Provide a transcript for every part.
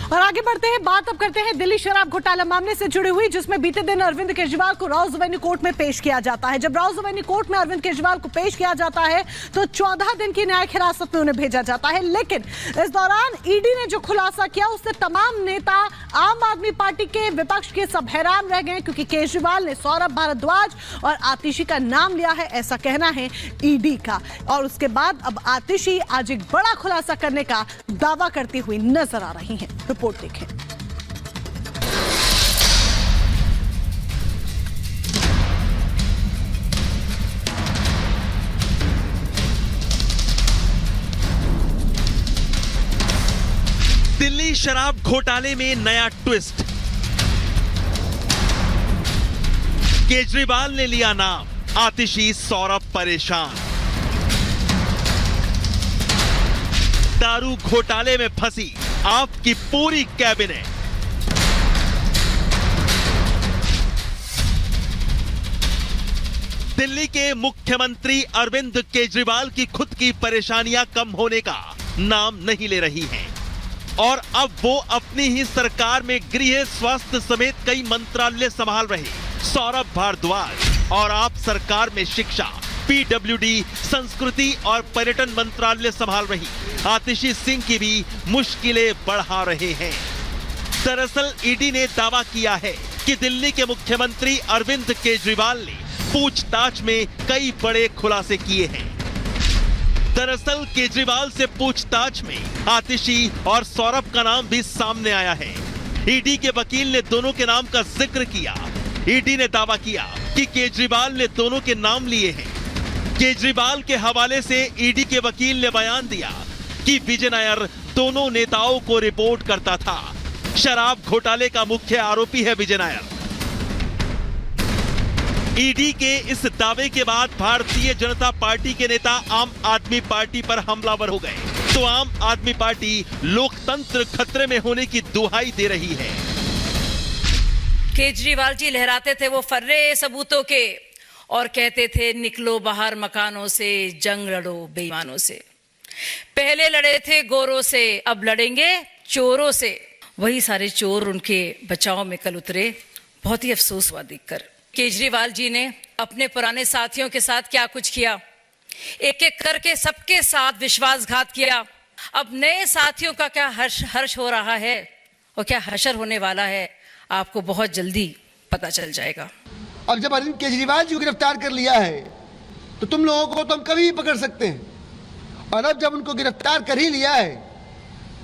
और आगे बढ़ते हैं, बात अब करते हैं दिल्ली शराब घोटाला मामले से जुड़ी हुई, जिसमें बीते दिन अरविंद केजरीवाल को राउज एवेन्यू कोर्ट में पेश किया जाता है। जब राउज एवेन्यू कोर्ट में अरविंद केजरीवाल को पेश किया जाता है तो 14 दिन की न्यायिक हिरासत में उन्हें भेजा जाता है। लेकिन इस दौरान ईडी ने जो खुलासा किया उससे तमाम नेता आम आदमी पार्टी के, विपक्ष के सब हैरान रह गए, क्योंकि केजरीवाल ने सौरभ भारद्वाज और आतिशी का नाम लिया है, ऐसा कहना है ईडी का। और उसके बाद अब आतिशी आज एक बड़ा खुलासा करने का दावा करती हुई नजर आ रही हैं। रिपोर्ट देखें। दिल्ली शराब घोटाले में नया ट्विस्ट। केजरीवाल ने लिया नाम, आतिशी सौरभ परेशान। दारू घोटाले में फंसी आपकी पूरी कैबिनेट। दिल्ली के मुख्यमंत्री अरविंद केजरीवाल की खुद की परेशानियां कम होने का नाम नहीं ले रही हैं और अब वो अपनी ही सरकार में गृह, स्वास्थ्य समेत कई मंत्रालय संभाल रहे सौरभ भारद्वाज और आप सरकार में शिक्षा, पीडब्ल्यूडी, संस्कृति और पर्यटन मंत्रालय संभाल रही आतिशी सिंह की भी मुश्किलें बढ़ा रहे हैं। दरअसल ईडी ने दावा किया है कि दिल्ली के मुख्यमंत्री अरविंद केजरीवाल ने पूछताछ में कई बड़े खुलासे किए हैं। दरअसल केजरीवाल से पूछताछ में आतिशी और सौरभ का नाम भी सामने आया है। ईडी के वकील ने दोनों के नाम का जिक्र किया। ईडी ने दावा किया कि केजरीवाल ने दोनों के नाम लिए हैं। केजरीवाल के हवाले से ईडी के वकील ने बयान दिया कि विजय नायर दोनों नेताओं को रिपोर्ट करता था। शराब घोटाले का मुख्य आरोपी है विजय नायर। ईडी के इस दावे के बाद भारतीय जनता पार्टी के नेता आम आदमी पार्टी पर हमलावर हो गए, तो आम आदमी पार्टी लोकतंत्र खतरे में होने की दुहाई दे रही है। केजरीवाल जी लहराते थे वो फर्रे सबूतों के और कहते थे निकलो बाहर मकानों से, जंग लड़ो बेईमानों से। पहले लड़े थे गोरों से, अब लड़ेंगे चोरों से। वही सारे चोर उनके बचाव में कल उतरे। बहुत ही अफसोस हुआ देखकर। केजरीवाल जी ने अपने पुराने साथियों के साथ क्या कुछ किया, एक एक करके सबके साथ विश्वासघात किया। अब नए साथियों का क्या हर्ष हो रहा है और क्या हशर होने वाला है, आपको बहुत जल्दी पता चल जाएगा। अब जब अरविंद केजरीवाल जी को गिरफ्तार कर लिया है तो तुम लोगों को तो हम कभी भी पकड़ सकते हैं, और अब जब उनको गिरफ्तार कर ही लिया है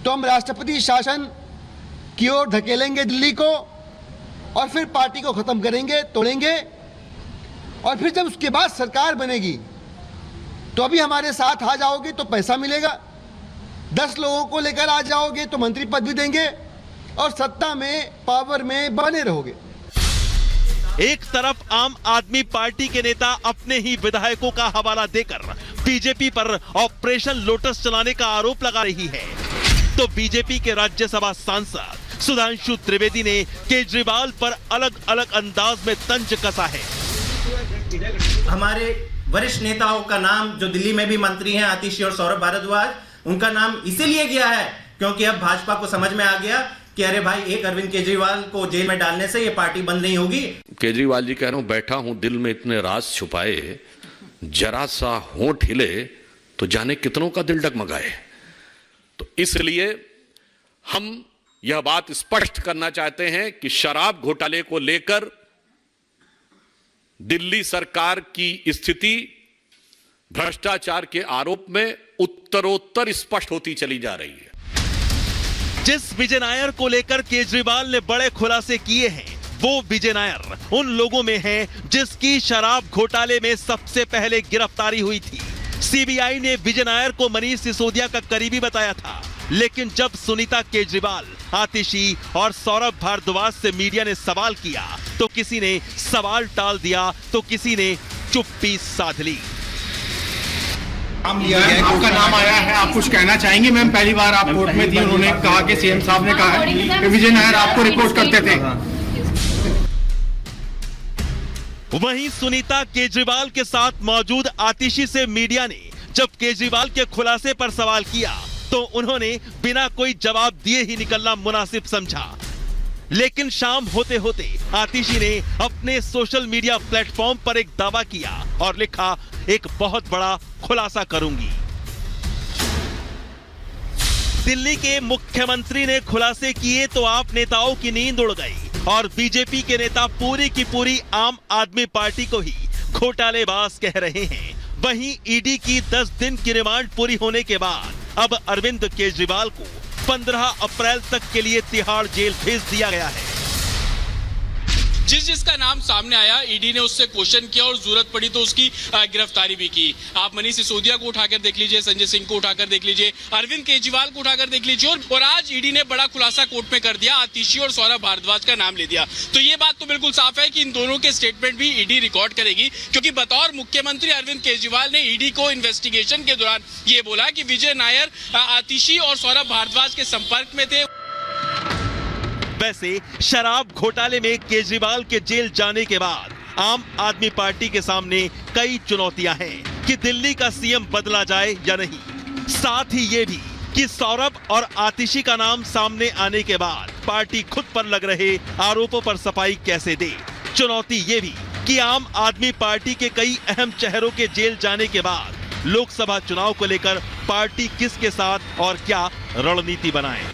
तो हम राष्ट्रपति शासन की ओर धकेलेंगे दिल्ली को, और फिर पार्टी को खत्म करेंगे, तोड़ेंगे, और फिर जब उसके बाद सरकार बनेगी तो अभी हमारे साथ आ जाओगे तो पैसा मिलेगा, 10 लोगों को लेकर आ जाओगे तो मंत्री पद भी देंगे और सत्ता में, पावर में बने रहोगे। एक तरफ आम आदमी पार्टी के नेता अपने ही विधायकों का हवाला देकर बीजेपी पर ऑपरेशन लोटस चलाने का आरोप लगा रही है, तो बीजेपी के राज्यसभा सांसद सुधांशु त्रिवेदी ने केजरीवाल पर अलग अलग अंदाज में तंज कसा है। हमारे वरिष्ठ नेताओं का नाम जो दिल्ली में भी मंत्री हैं, आतिशी और सौरभ भारद्वाज, उनका नाम इसीलिए गया है क्योंकि अब भाजपा को समझ में आ गया कि अरे भाई, एक अरविंद केजरीवाल को जेल में डालने से ये पार्टी बंद नहीं होगी। केजरीवाल जी कह रहा हूं, बैठा हूं दिल में इतने राज छुपाए, जरा सा होंठ हिले तो जाने कितनों का दिल डगमगाए। तो इसलिए हम यह बात स्पष्ट करना चाहते हैं कि शराब घोटाले को लेकर दिल्ली सरकार की स्थिति भ्रष्टाचार के आरोप में उत्तरोत्तर स्पष्ट होती चली जा रही है। जिस विजय नायर को लेकर केजरीवाल ने बड़े खुलासे किए हैं, वो विजय नायर उन लोगों में है जिसकी शराब घोटाले में सबसे पहले गिरफ्तारी हुई थी। सीबीआई ने विजय नायर को मनीष सिसोदिया का करीबी बताया था, लेकिन जब सुनीता केजरीवाल, आतिशी और सौरभ भारद्वाज से मीडिया ने सवाल किया तो किसी ने सवाल टाल दिया तो किसी ने चुप्पी साध ली। आपका नाम आया है, आप कुछ कहना चाहेंगे? मैम, पहली बार आप कोर्ट में थी, उन्होंने कहा कि सीएम साहब ने कहा है कि विजय नायर आपको रिपोर्ट करते थे। वहीं सुनीता केजरीवाल के साथ मौजूद आतिशी से मीडिया ने जब केजरीवाल के खुलासे पर सवाल किया तो उन्होंने बिना कोई जवाब दिए ही निकलना मुनासिब समझा। लेकिन शाम होते होते आतिशी ने अपने सोशल मीडिया प्लेटफॉर्म पर एक दावा किया और लिखा, एक बहुत बड़ा खुलासा करूंगी। दिल्ली के मुख्यमंत्री ने खुलासे किए तो आप नेताओं की नींद उड़ गई और बीजेपी के नेता पूरी की पूरी आम आदमी पार्टी को ही घोटालेबाज कह रहे हैं। वहीं ईडी की 10 दिन की रिमांड पूरी होने के बाद अब अरविंद केजरीवाल को 15 अप्रैल तक के लिए तिहाड़ जेल भेज दिया गया है। जिसका नाम सामने आया, ईडी ने उससे क्वेश्चन किया और जरूरत पड़ी तो उसकी गिरफ्तारी भी की। आप मनीष सिसोदिया को उठाकर देख लीजिए, संजय सिंह को उठाकर देख लीजिए, अरविंद केजरीवाल को उठाकर देख लीजिए, और आज ईडी ने बड़ा खुलासा कोर्ट में कर दिया, आतिशी और सौरभ भारद्वाज का नाम ले दिया। तो ये बात तो बिल्कुल साफ है कि इन दोनों के स्टेटमेंट भी ईडी रिकॉर्ड करेगी, क्योंकि बतौर मुख्यमंत्री अरविंद केजरीवाल ने ईडी को इन्वेस्टिगेशन के दौरान ये बोला कि विजय नायर आतिशी और सौरभ भारद्वाज के संपर्क में थे। वैसे शराब घोटाले में केजरीवाल के जेल जाने के बाद आम आदमी पार्टी के सामने कई चुनौतियां हैं कि दिल्ली का सीएम बदला जाए या नहीं। साथ ही ये भी कि सौरभ और आतिशी का नाम सामने आने के बाद पार्टी खुद पर लग रहे आरोपों पर सफाई कैसे दे। चुनौती ये भी कि आम आदमी पार्टी के कई अहम चेहरों के जेल जाने के बाद लोकसभा चुनाव को लेकर पार्टी किसके साथ और क्या रणनीति बनाए।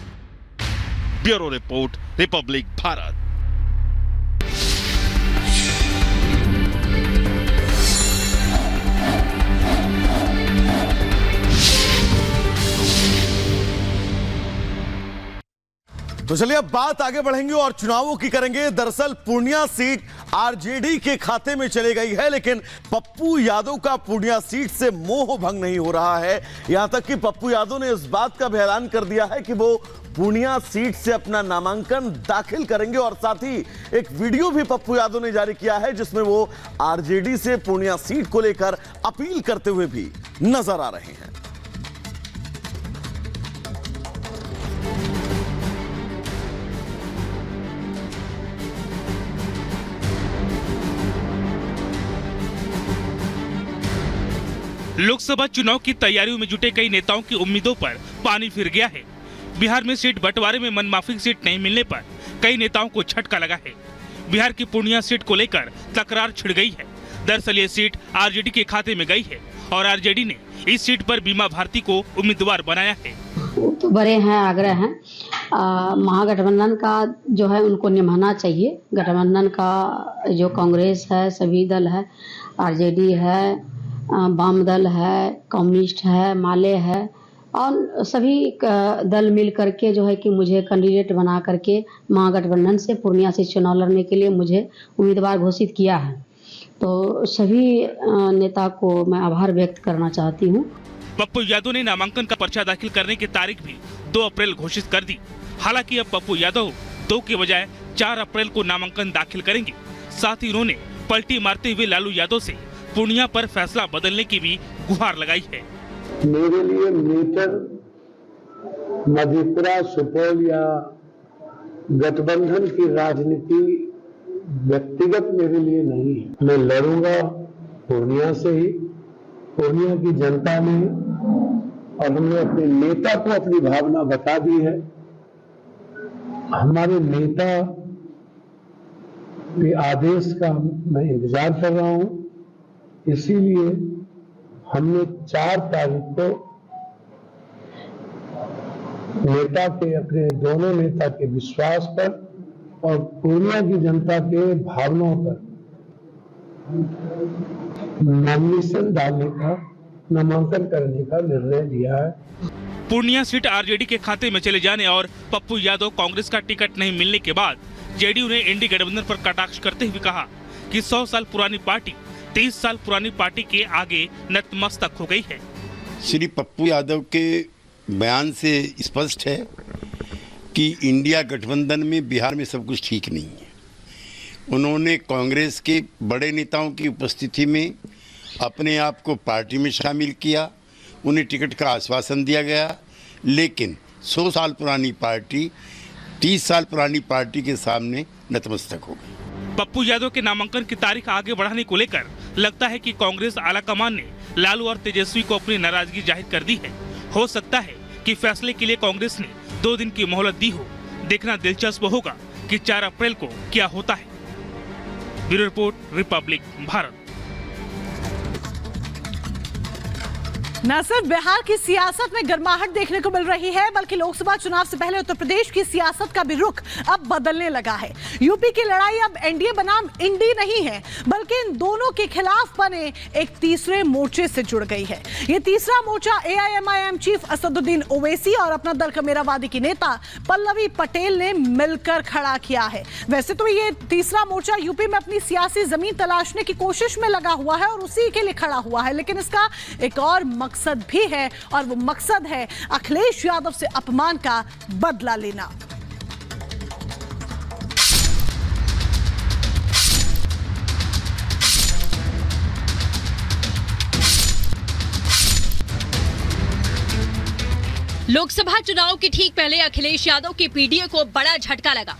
Bureau report, Republic Bharat. तो चलिए अब बात आगे बढ़ेंगे और चुनावों की करेंगे। दरअसल पूर्णिया सीट आरजेडी के खाते में चली गई है, लेकिन पप्पू यादव का पूर्णिया सीट से मोह भंग नहीं हो रहा है। यहां तक कि पप्पू यादव ने इस बात का भी ऐलान कर दिया है कि वो पूर्णिया सीट से अपना नामांकन दाखिल करेंगे और साथ ही एक वीडियो भी पप्पू यादव ने जारी किया है जिसमें वो आरजेडी से पूर्णिया सीट को लेकर अपील करते हुए भी नजर आ रहे हैं। लोकसभा चुनाव की तैयारियों में जुटे कई नेताओं की उम्मीदों पर पानी फिर गया है। बिहार में सीट बंटवारे में मनमाफिक सीट नहीं मिलने पर कई नेताओं को झटका लगा है। बिहार की पूर्णिया सीट को लेकर तकरार छिड़ गई है। दरअसल ये सीट आरजेडी के खाते में गई है और आरजेडी ने इस सीट पर बीमा भारती को उम्मीदवार बनाया है। तो बड़े हैं, आग्रह है महागठबंधन का जो है उनको निभाना चाहिए। गठबंधन का जो कांग्रेस है, सभी दल है, आरजेडी है, वाम दल है, कम्युनिस्ट है, माले है और सभी दल मिल करके जो है कि मुझे कैंडिडेट बना करके महागठबंधन से पूर्णिया से चुनाव लड़ने के लिए मुझे उम्मीदवार घोषित किया है। तो सभी नेता को मैं आभार व्यक्त करना चाहती हूँ। पप्पू यादव ने नामांकन का पर्चा दाखिल करने की तारीख भी 2 अप्रैल घोषित कर दी। हालांकि अब पप्पू यादव 2 के बजाय 4 अप्रैल को नामांकन दाखिल करेंगे। साथ ही उन्होंने पलटी मारते हुए लालू यादव से पूर्णिया पर फैसला बदलने की भी गुहार लगाई है। मेरे लिए मीटर मधेपुरा, सुपौल या गठबंधन की राजनीति व्यक्तिगत मेरे लिए नहीं है। मैं लड़ूंगा पूर्णिया से ही, पूर्णिया की जनता ने और हमने अपने नेता को अपनी भावना बता दी है। हमारे नेता के आदेश का मैं इंतजार कर रहा हूं, इसीलिए हमने 4 तारीख को नेता के, अपने दोनों नेता के विश्वास पर और पूर्णिया की जनता के भावनाओं पर नॉमिनेशन डालने का, नामांकन करने का निर्णय लिया है। पूर्णिया सीट आरजेडी के खाते में चले जाने और पप्पू यादव कांग्रेस का टिकट नहीं मिलने के बाद जेडीयू ने इंडी गठबंधन पर कटाक्ष करते हुए कहा कि 100 साल पुरानी पार्टी 30 साल पुरानी पार्टी के आगे नतमस्तक हो गई है। श्री पप्पू यादव के बयान से स्पष्ट है कि इंडिया गठबंधन में बिहार में सब कुछ ठीक नहीं है। उन्होंने कांग्रेस के बड़े नेताओं की उपस्थिति में अपने आप को पार्टी में शामिल किया, उन्हें टिकट का आश्वासन दिया गया, लेकिन 100 साल पुरानी पार्टी 30 साल पुरानी पार्टी के सामने नतमस्तक हो गई। पप्पू यादव के नामांकन की तारीख आगे बढ़ाने को लेकर लगता है कि कांग्रेस आलाकमान ने लालू और तेजस्वी को अपनी नाराजगी जाहिर कर दी है। हो सकता है कि फैसले के लिए कांग्रेस ने 2 दिन की मोहलत दी हो। देखना दिलचस्प होगा कि 4 अप्रैल को क्या होता है। Bureau report, Republic Bharat. न सिर्फ बिहार की सियासत में गर्माहट देखने को मिल रही है, बल्कि लोकसभा चुनाव से पहले उत्तर प्रदेश की सियासत का भी रुख अब बदलने लगा है। यूपी की लड़ाई अब एनडीए बनाम इंडी नहीं है, बल्कि इन दोनों के खिलाफ बने एक तीसरे मोर्चे से जुड़ गई है। ये तीसरा मोर्चा एआईएमआईएम चीफ असदुद्दीन ओवैसी और अपना दल कमेरावादी की नेता पल्लवी पटेल ने मिलकर खड़ा किया है। वैसे तो ये तीसरा मोर्चा यूपी में अपनी सियासी जमीन तलाशने की कोशिश में लगा हुआ है और उसी के लिए खड़ा हुआ है, लेकिन इसका एक और मकसद भी है, और वो मकसद है अखिलेश यादव से अपमान का बदला लेना। लोकसभा चुनाव के ठीक पहले अखिलेश यादव के पीडीए को बड़ा झटका लगा।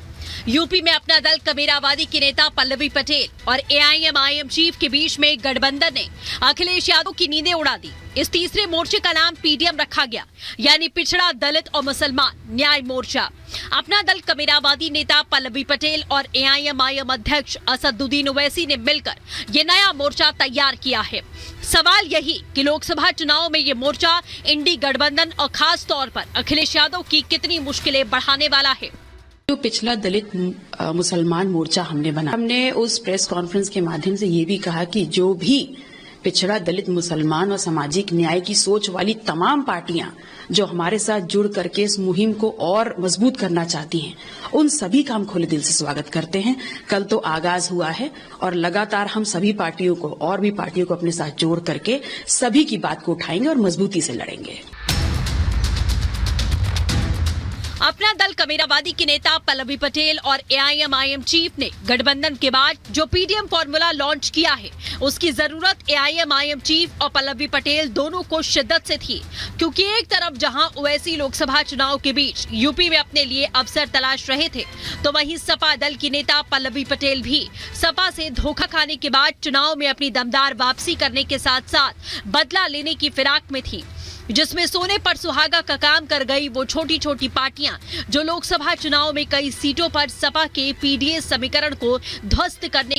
यूपी में अपना दल कमेरावादी की नेता पल्लवी पटेल और एआईएमआईएम चीफ के बीच में गठबंधन ने अखिलेश यादव की नींदें उड़ा दी। इस तीसरे मोर्चे का नाम पीडीएम रखा गया, यानी पिछड़ा दलित और मुसलमान न्याय मोर्चा। अपना दल कमेरावादी नेता पल्लवी पटेल और एआईएमआईएम अध्यक्ष असदुद्दीन ओवैसी ने मिलकर ये नया मोर्चा तैयार किया है। सवाल यही कि लोकसभा चुनाव में ये मोर्चा इंडी गठबंधन और खास तौर पर अखिलेश यादव की कितनी मुश्किलें बढ़ाने वाला है। जो पिछला दलित मुसलमान मोर्चा हमने बना, हमने उस प्रेस कॉन्फ्रेंस के माध्यम से ये भी कहा कि जो भी पिछड़ा दलित मुसलमान और सामाजिक न्याय की सोच वाली तमाम पार्टियां जो हमारे साथ जुड़ करके इस मुहिम को और मजबूत करना चाहती हैं, उन सभी का हम खुले दिल से स्वागत करते हैं। कल तो आगाज हुआ है और लगातार हम सभी पार्टियों को और भी पार्टियों को अपने साथ जोड़ करके सभी की बात को उठाएंगे और मजबूती से लड़ेंगे। अपना दल कमेरावादी के नेता पल्लवी पटेल और एआईएमआईएम चीफ ने गठबंधन के बाद जो पीडीएम फॉर्मूला लॉन्च किया है, उसकी जरूरत एआईएमआईएम चीफ और पल्लवी पटेल दोनों को शिद्दत से थी, क्योंकि एक तरफ जहां ओवैसी लोकसभा चुनाव के बीच यूपी में अपने लिए अवसर तलाश रहे थे, तो वहीं सपा दल की नेता पल्लवी पटेल भी सपा से धोखा खाने के बाद चुनाव में अपनी दमदार वापसी करने के साथ साथ बदला लेने की फिराक में थी, जिसमें सोने पर सुहागा का काम कर गई वो छोटी छोटी पार्टियां जो लोकसभा चुनाव में कई सीटों पर सपा के पीडीए समीकरण को ध्वस्त करने